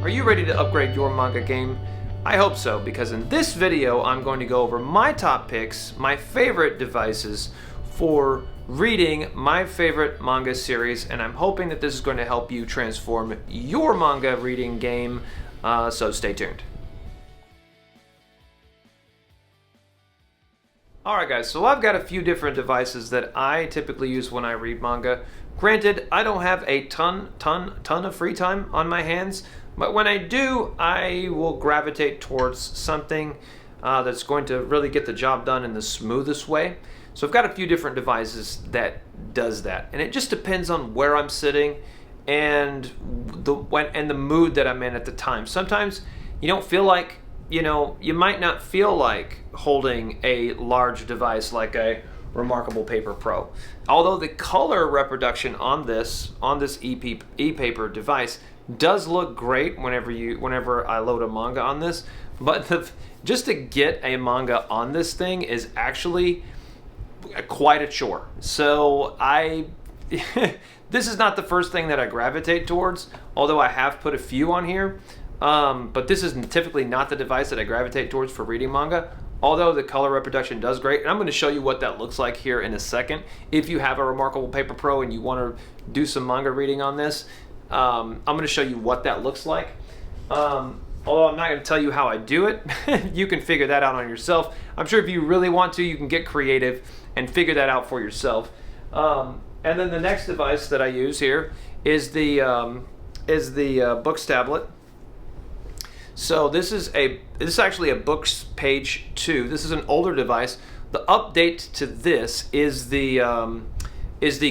Are you ready to upgrade your manga game? I hope so, because in this video I'm going to go over my top picks, my favorite devices for reading my favorite manga series, and I'm hoping that this is going to help you transform your manga reading game, so stay tuned. Alright guys, so I've got a few different devices that I typically use when I read manga. Granted, I don't have a ton of free time on my hands, but when I do, I will gravitate towards something that's going to really get the job done in the smoothest way. So I've got a few different devices that does that, and it just depends on where I'm sitting and the mood that I'm in at the time. Sometimes you don't feel like, you might not feel like holding a large device like a Remarkable Paper Pro. Although the color reproduction on this e-paper device does look great whenever I load a manga on this, but just to get a manga on this thing is actually quite a chore. So this is not the first thing that I gravitate towards, although I have put a few on here. But this is typically not the device that I gravitate towards for reading manga, although the color reproduction does great. And I'm going to show you what that looks like here in a second. If you have a Remarkable Paper Pro and you want to do some manga reading on this, I'm going to show you what that looks like. Although I'm not going to tell you how I do it. You can figure that out on yourself. I'm sure if you really want to, you can get creative and figure that out for yourself. And then the next device that I use here is the Books tablet. So this is actually a Books Page 2. This is an older device. The update to this is the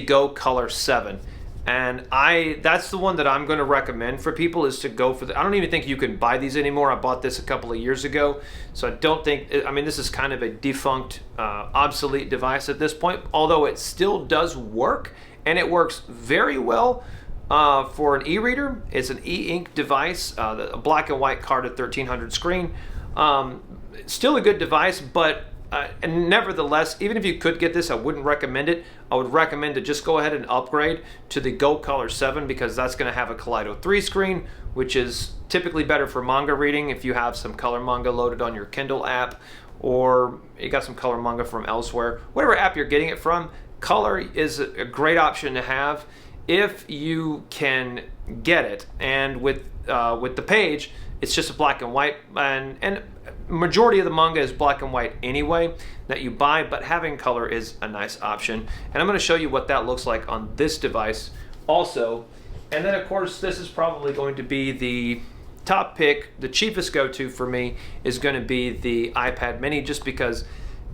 Go Color 7. And that's the one that I'm going to recommend for people, is to go for I don't even think you can buy these anymore. I bought this a couple of years ago, so I don't think, this is kind of a defunct, obsolete device at this point, although it still does work, and it works very well for an e-reader. It's an e-ink device, a black and white carded 1300 screen. Still a good device, but and nevertheless, even if you could get this, I wouldn't recommend it. I would recommend to just go ahead and upgrade to the Go Color 7, because that's going to have a Kaleido 3 screen, which is typically better for manga reading if you have some color manga loaded on your Kindle app, or you got some color manga from elsewhere. Whatever app you're getting it from, color is a great option to have if you can get it. And with the Page, it's just a black and white, and majority of the manga is black and white anyway that you buy, but having color is a nice option. And I'm going to show you what that looks like on this device also. And then of course, this is probably going to be the top pick. The cheapest go-to for me is going to be the iPad mini, just because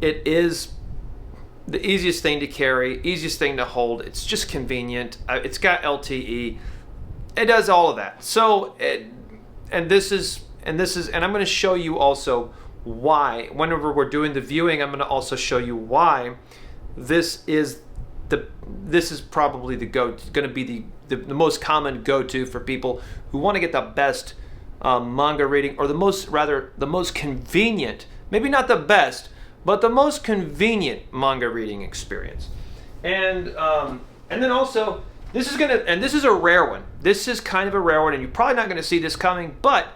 it is the easiest thing to carry, easiest thing to hold. It's just convenient. It's got LTE. It does all of that. So I'm going to show you also why, whenever we're doing the viewing, I'm going to also show you why this is probably going to be the most common go-to for people who want to get the best manga reading, or the most convenient, maybe not the best, but the most convenient manga reading experience. And then also, this is a rare one. This is kind of a rare one, and you're probably not going to see this coming, but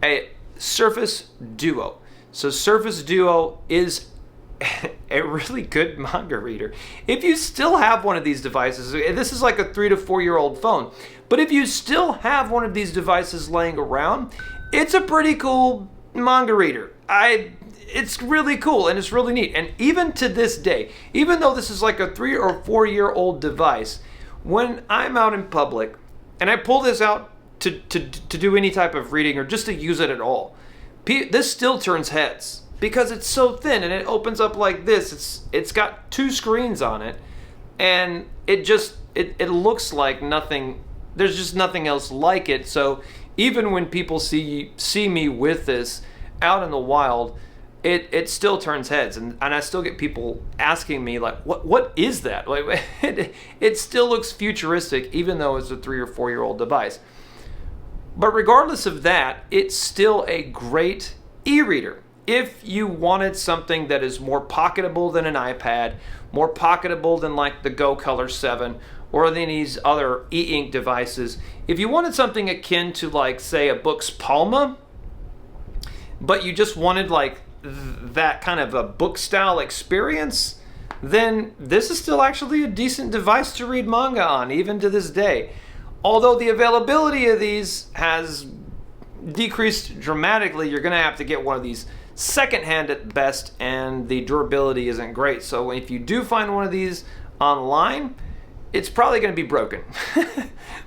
a Surface Duo. So Surface Duo is a really good manga reader. If you still have one of these devices, this is like a 3 to 4 year old phone, but if you still have one of these devices laying around, it's a pretty cool manga reader. It's really cool, and it's really neat. And even to this day, even though this is like a 3 or 4 year old device, when I'm out in public and I pull this out to do any type of reading, or just to use it at all, this still turns heads, because it's so thin and it opens up like this. It's got 2 screens on it, and it looks like nothing. There's just nothing else like it. So even when people see me with this out in the wild, it still turns heads, and I still get people asking me, like, what is that? Like, it still looks futuristic, even though it's a 3 or 4 year old device. But regardless of that, it's still a great e-reader. If you wanted something that is more pocketable than an iPad, more pocketable than like the Go Color 7, or any of these other e-ink devices, if you wanted something akin to, like, say, a book's Palma, but you just wanted like that kind of a book style experience, then this is still actually a decent device to read manga on, even to this day. Although the availability of these has decreased dramatically, you're going to have to get one of these secondhand at best, and the durability isn't great. So if you do find one of these online, it's probably going to be broken.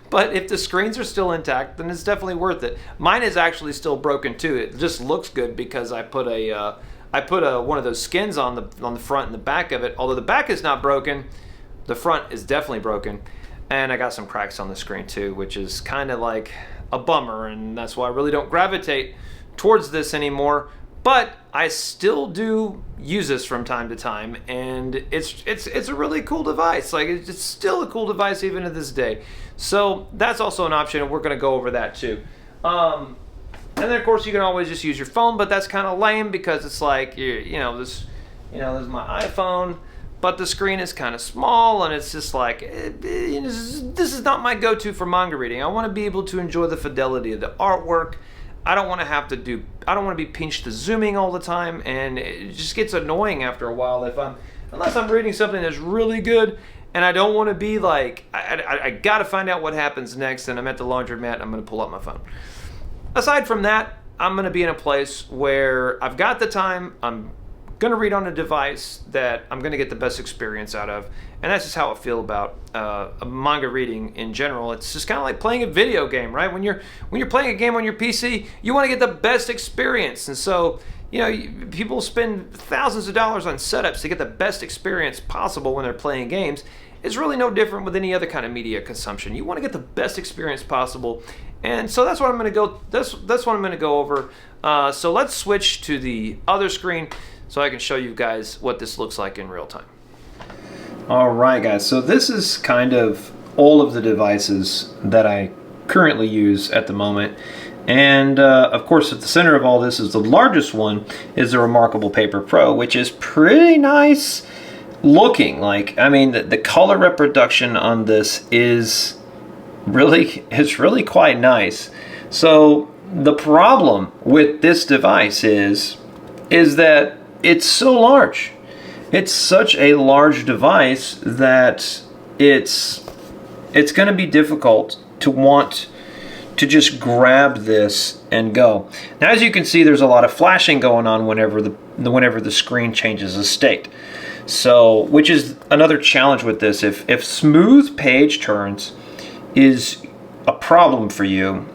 But if the screens are still intact, then it's definitely worth it. Mine is actually still broken too. It just looks good because I put one of those skins on the front and the back of it. Although the back is not broken, the front is definitely broken, and I got some cracks on the screen too, which is kind of like a bummer, and that's why I really don't gravitate towards this anymore. But I still do use this from time to time, and it's a really cool device. Like, it's still a cool device even to this day. So that's also an option, and we're going to go over that too. And then of course you can always just use your phone, but that's kind of lame because it's like this is my iPhone, but the screen is kind of small, and it's just like this is not my go-to for manga reading. I want to be able to enjoy the fidelity of the artwork. I don't want to be pinched to zooming all the time, and it just gets annoying after a while unless I'm reading something that's really good, and I don't want to be like, I got to find out what happens next, and I'm at the laundromat, and I'm going to pull up my phone. Aside from that, I'm going to be in a place where I've got the time, I'm going to read on a device that I'm going to get the best experience out of, and that's just how I feel about manga reading in general. It's just kind of like playing a video game, right? When you're playing a game on your PC, you want to get the best experience, and so people spend thousands of dollars on setups to get the best experience possible when they're playing games. It's really no different with any other kind of media consumption. You want to get the best experience possible, and so that's what I'm going to go. That's what I'm going to go over. So let's switch to the other screen so I can show you guys what this looks like in real time. All right, guys. So this is kind of all of the devices that I currently use at the moment. And of course, at the center of all this is the largest one, is the Remarkable Paper Pro, which is pretty nice looking. Like, I mean, the color reproduction on this is really quite nice. So the problem with this device is that it's so large. It's such a large device that it's going to be difficult to want to just grab this and go. Now, as you can see, there's a lot of flashing going on whenever the screen changes a state. So, which is another challenge with this. If smooth page turns is a problem for you,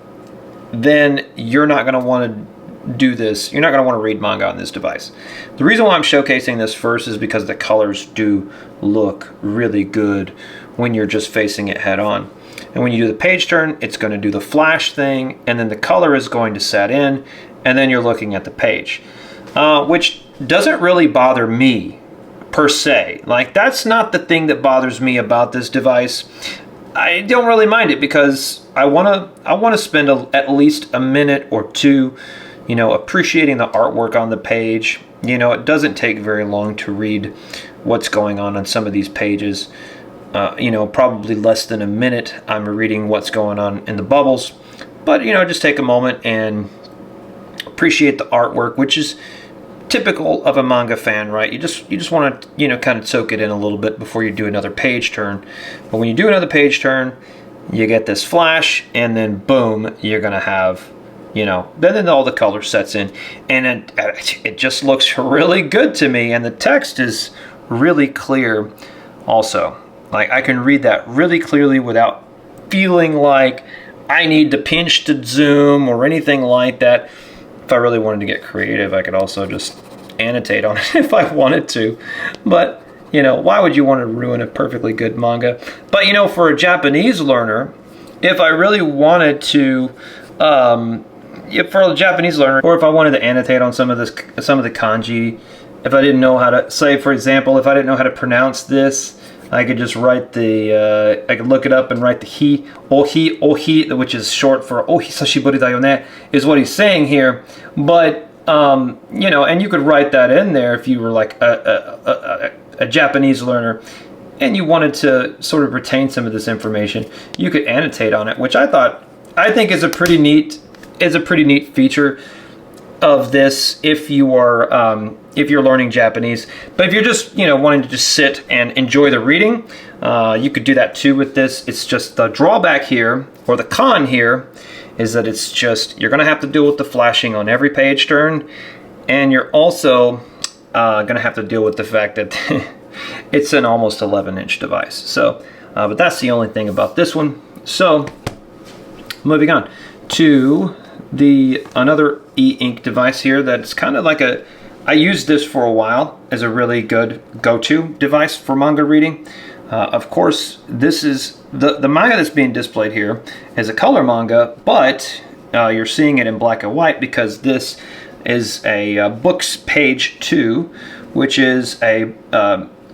then you're not going to want to do this. You're not going to want to read manga on this device. The reason why I'm showcasing this first is because the colors do look really good when you're just facing it head on. And when you do the page turn, it's going to do the flash thing, and then the color is going to set in, and then you're looking at the page, which doesn't really bother me per se. Like, that's not the thing that bothers me about this device. I don't really mind it because I want to spend at least a minute or two appreciating the artwork on the page. It doesn't take very long to read what's going on some of these pages. Probably less than a minute I'm reading what's going on in the bubbles. But, just take a moment and appreciate the artwork, which is typical of a manga fan, right? You just want to, kind of soak it in a little bit before you do another page turn. But when you do another page turn, you get this flash, and then boom, you're going to have then all the color sets in, and it just looks really good to me, and the text is really clear also. Like, I can read that really clearly without feeling like I need to pinch to zoom or anything like that. If I really wanted to get creative, I could also just annotate on it if I wanted to. But, why would you want to ruin a perfectly good manga? But, for a Japanese learner, if I really wanted to, for a Japanese learner, or if I wanted to annotate on some of the kanji, if I didn't know how to, say for example, if I didn't know how to pronounce this, I could just write I could look it up and write the ohi, which is short for ohi sashiburi da yo ne, is what he's saying here. But, and you could write that in there if you were like a Japanese learner. and you wanted to sort of retain some of this information, you could annotate on it, which I think is a pretty neat feature of this if you are if you're learning Japanese. But if you're just wanting to just sit and enjoy the reading, you could do that too with this. It's just the drawback here, or the con here, is that it's just you're going to have to deal with the flashing on every page turn, and you're also going to have to deal with the fact that it's an almost 11-inch device. So, but that's the only thing about this one. So, moving on to another e-ink device here that's kind of like I used this for a while as a really good go-to device for manga reading. Of course, this is the manga that's being displayed here is a color manga, but you're seeing it in black and white because this is a Books Page 2, which is a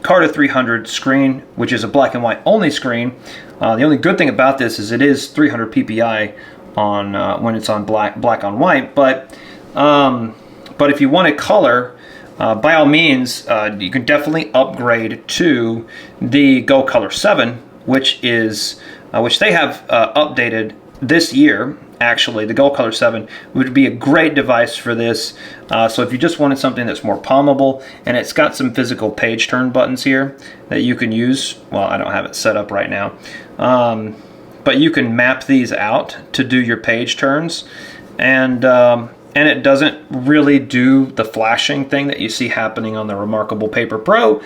Carta 300 screen, which is a black and white only screen. The only good thing about this is it is 300 ppi on when it's on black on white, but if you want a color, by all means, you can definitely upgrade to the Go Color 7, which they have updated this year. Actually, the Go Color 7 would be a great device for this. So if you just wanted something that's more palmable, and it's got some physical page turn buttons here that you can use. Well, I don't have it set up right now. But you can map these out to do your page turns, and it doesn't really do the flashing thing that you see happening on the Remarkable Paper Pro.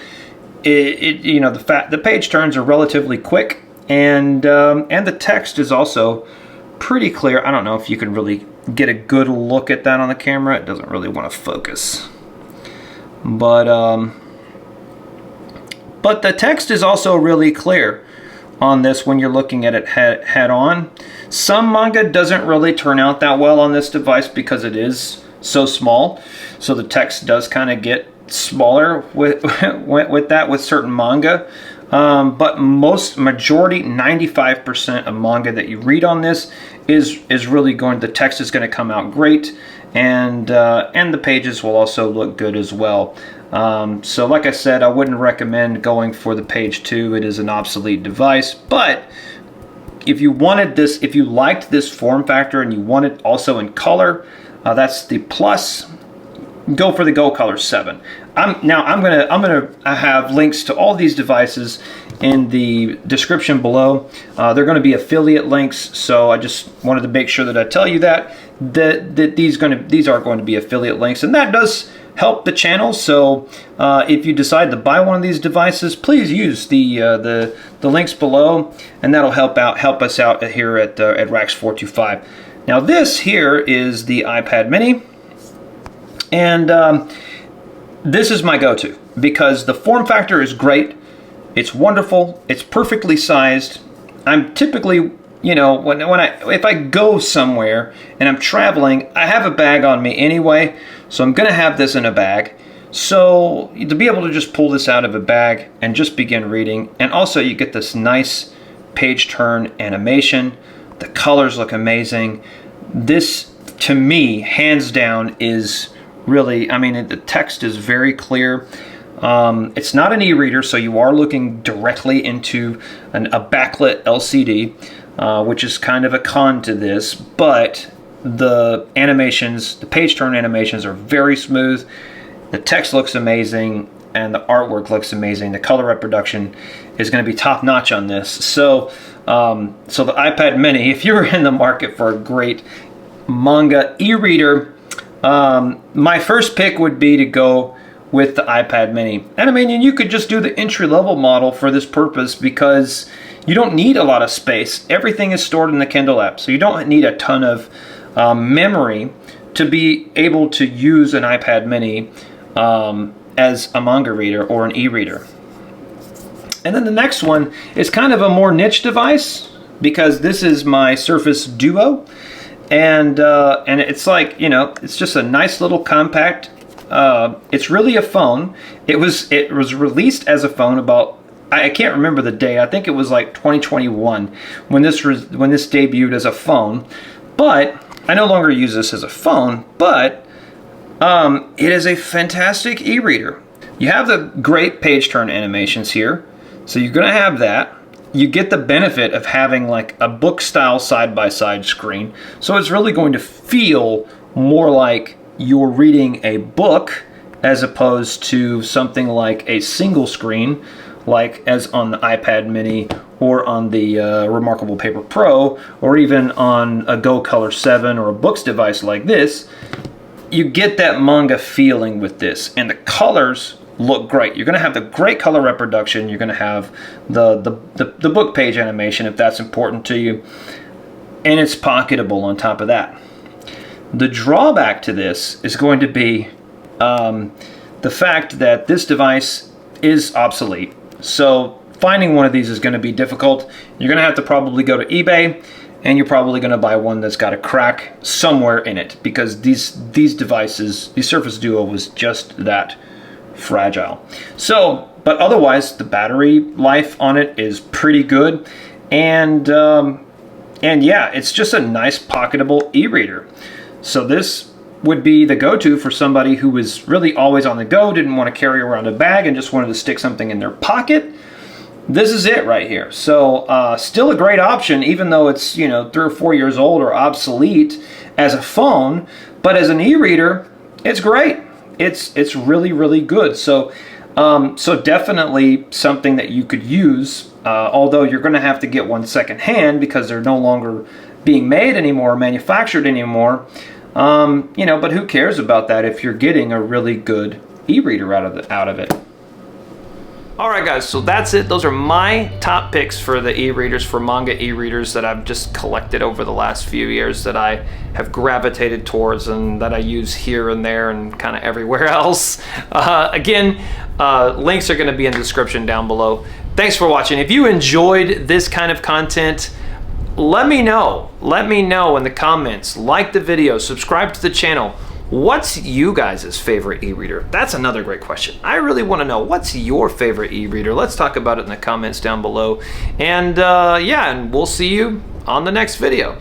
The page turns are relatively quick, and the text is also pretty clear. I don't know if you can really get a good look at that on the camera. It doesn't really want to focus, but the text is also really clear on this when you're looking at it head on. Some manga doesn't really turn out that well on this device because it is so small, so the text does kind of get smaller with certain manga. But majority 95% of manga that you read on this is really the text is going to come out great, and the pages will also look good as well. So like I said, I wouldn't recommend going for the Page 2. It is an obsolete device, but if you wanted this, if you liked this form factor and you want it also in color, that's the plus. Go for the Go Color 7. I'm gonna have links to all these devices in the description below. They're going to be affiliate links, so I just wanted to make sure that I tell you that these are going to be affiliate links, and that does help the channel. So if you decide to buy one of these devices, please use the links below, and that'll help us out here at Rax425. Now this here is the iPad Mini, and this is my go-to because the form factor is great. It's wonderful. It's perfectly sized. I'm typically, if I go somewhere and I'm traveling, I have a bag on me anyway, so I'm gonna have this in a bag. So to be able to just pull this out of a bag and just begin reading, and also you get this nice page turn animation. The colors look amazing. This, to me, hands down, is really, the text is very clear. It's not an e-reader, so you are looking directly into a backlit LCD, which is kind of a con to this, but the animations, the page turn animations are very smooth. The text looks amazing, and the artwork looks amazing. The color reproduction is going to be top notch on this. So, so the iPad Mini, if you're in the market for a great manga e-reader, my first pick would be to go with the iPad Mini. And you could just do the entry-level model for this purpose because you don't need a lot of space. Everything is stored in the Kindle app, so you don't need a ton of memory to be able to use an iPad Mini as a manga reader or an e-reader. And then the next one is kind of a more niche device because this is my Surface Duo. And it's like, it's just a nice little compact. It's really a phone. It was released as a phone about, I can't remember the day. I think it was like 2021 when this debuted as a phone. But I no longer use this as a phone. But it is a fantastic e-reader. You have the great page turn animations here. So you're gonna have that. You get the benefit of having like a book style side-by-side screen. So it's really going to feel more like you're reading a book as opposed to something like a single screen, like as on the iPad mini or on the Remarkable Paper Pro, or even on a Go Color 7 or a Books device like this. You get that manga feeling with this, and the colors look great. You're going to have the great color reproduction. You're going to have the book page animation if that's important to you, and it's pocketable on top of that. The drawback to this is going to be the fact that this device is obsolete. So finding one of these is going to be difficult. You're going to have to probably go to eBay, and you're probably going to buy one that's got a crack somewhere in it, because these devices, the Surface Duo was just that fragile. So, but otherwise, the battery life on it is pretty good, and yeah, it's just a nice pocketable e-reader. So this would be the go-to for somebody who was really always on the go, didn't want to carry around a bag, and just wanted to stick something in their pocket. This is it right here. So still a great option, even though it's, you know, 3 or 4 years old or obsolete as a phone, but as an e-reader, it's great. It's really, really good. So so definitely something that you could use, although you're going to have to get one secondhand because they're no longer being made anymore, manufactured anymore. You know, but who cares about that if you're getting a really good e-reader out of it. Alright guys, so that's it. Those are my top picks for the e-readers, for manga e-readers that I've just collected over the last few years, that I have gravitated towards and that I use here and there and kind of everywhere else. Again, links are going to be in the description down below. Thanks for watching. If you enjoyed this kind of content, let me know. Let me know in the comments. Like the video, subscribe to the channel. What's you guys' favorite e-reader? That's another great question. I really want to know, what's your favorite e-reader? Let's talk about it in the comments down below. And yeah, and we'll see you on the next video.